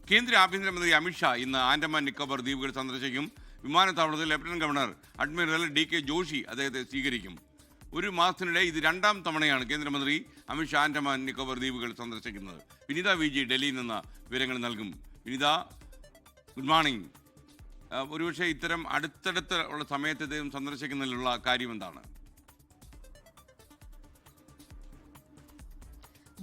കേന്ദ്ര ആഭ്യന്തരമന്ത്രി അമിത്ഷാ ഇന്ന് ആൻഡമാൻ നിക്കോബാർ ദ്വീപുകൾ സന്ദർശിക്കും. വിമാനത്താവളത്തിൽ lieutenant governor admiral DK Joshi അദ്ദേഹത്തെ സ്വീകരിക്കും. ഒരു മാസത്തിനിടെ ഇത് രണ്ടാം തവണയാണ് കേന്ദ്രമന്ത്രി അമിത്ഷാ ആൻഡമാൻ നിക്കോബാർ ദ്വീപുകൾ സന്ദർശിക്കുന്നത്. വിനിത VG ഡൽഹിയിൽ നിന്ന് വിവരങ്ങൾ നൽകും. Vinitha, good morning. ഒരുപക്ഷെ ഇത്തരം അടുത്തടുത്ത് ഉള്ള സമയത്ത് ഇദ്ദേഹം സന്ദർശിക്കുന്നതിലുള്ള കാര്യം എന്താണ്?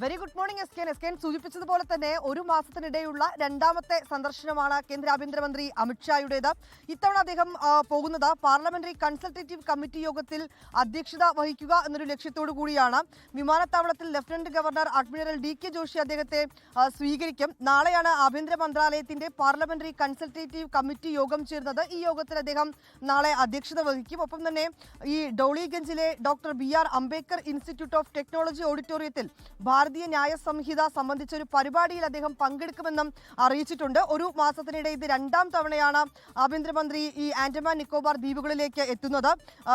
വെരി ഗുഡ് മോർണിംഗ് എസ്കേൻ സൂചിപ്പിച്ചതുപോലെ തന്നെ ഒരു മാസത്തിനിടെയുള്ള രണ്ടാമത്തെ സന്ദർശനമാണ് കേന്ദ്ര ആഭ്യന്തരമന്ത്രി അമിത്ഷായുടേത്. ഇത്തവണ അദ്ദേഹം പോകുന്നത് പാർലമെന്ററി കൺസൾട്ടേറ്റീവ് കമ്മിറ്റി യോഗത്തിൽ അധ്യക്ഷത വഹിക്കുക എന്നൊരു ലക്ഷ്യത്തോടു കൂടിയാണ്. വിമാനത്താവളത്തിൽ lieutenant governor admiral DK Joshi അദ്ദേഹത്തെ സ്വീകരിക്കും. നാളെയാണ് ആഭ്യന്തര മന്ത്രാലയത്തിന്റെ പാർലമെന്ററി കൺസൾട്ടേറ്റീവ് കമ്മിറ്റി യോഗം ചേർന്നത്. ഈ യോഗത്തിൽ അദ്ദേഹം നാളെ അധ്യക്ഷത വഹിക്കും. ഒപ്പം തന്നെ ഈ ഡോളിഗഞ്ചിലെ doctor BR Ambedkar institute of technology ഓഡിറ്റോറിയത്തിൽ ഭാരതീയ ന്യായ സംഹിത സംബന്ധിച്ച ഒരു പരിപാടിയിൽ അദ്ദേഹം പങ്കെടുക്കുമെന്നും അറിയിച്ചിട്ടുണ്ട്. ഒരു മാസത്തിനിടെ ഇത് രണ്ടാം തവണയാണ് ആഭ്യന്തരമന്ത്രി ഈ ആൻഡമാൻ നിക്കോബാർ ദ്വീപുകളിലേക്ക് എത്തുന്നത്.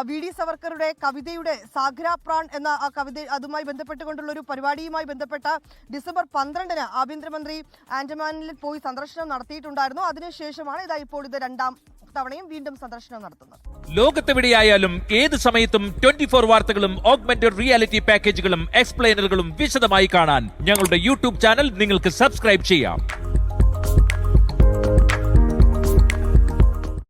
VD സവർക്കറുടെ കവിതയുടെ സാഗ്ര പ്രാൺ എന്ന ആ കവിത അതുമായി ബന്ധപ്പെട്ടുകൊണ്ടുള്ള ഒരു പരിപാടിയുമായി ബന്ധപ്പെട്ട് ഡിസംബർ 12-ന് ആഭ്യന്തരമന്ത്രി ആൻഡമാനിൽ പോയി സന്ദർശനം നടത്തിയിട്ടുണ്ടായിരുന്നു. അതിനുശേഷമാണ് ഇപ്പോൾ ഇത് രണ്ടാം തവണയും വീണ്ടും സന്ദർശനം നടത്തുന്നത്. ലോകത്തെവിടെയായാലും ഏത് സമയത്തും 24 വാർത്തകളും ഓഗ്മെന്റഡ് റിയാലിറ്റി പാക്കേജുകളും എക്സ്പ്ലെയിനറുകളും വിശദമായി കാണാൻ ഞങ്ങളുടെ YouTube ചാനൽ നിങ്ങൾക്ക് സബ്സ്ക്രൈബ് ചെയ്യാം.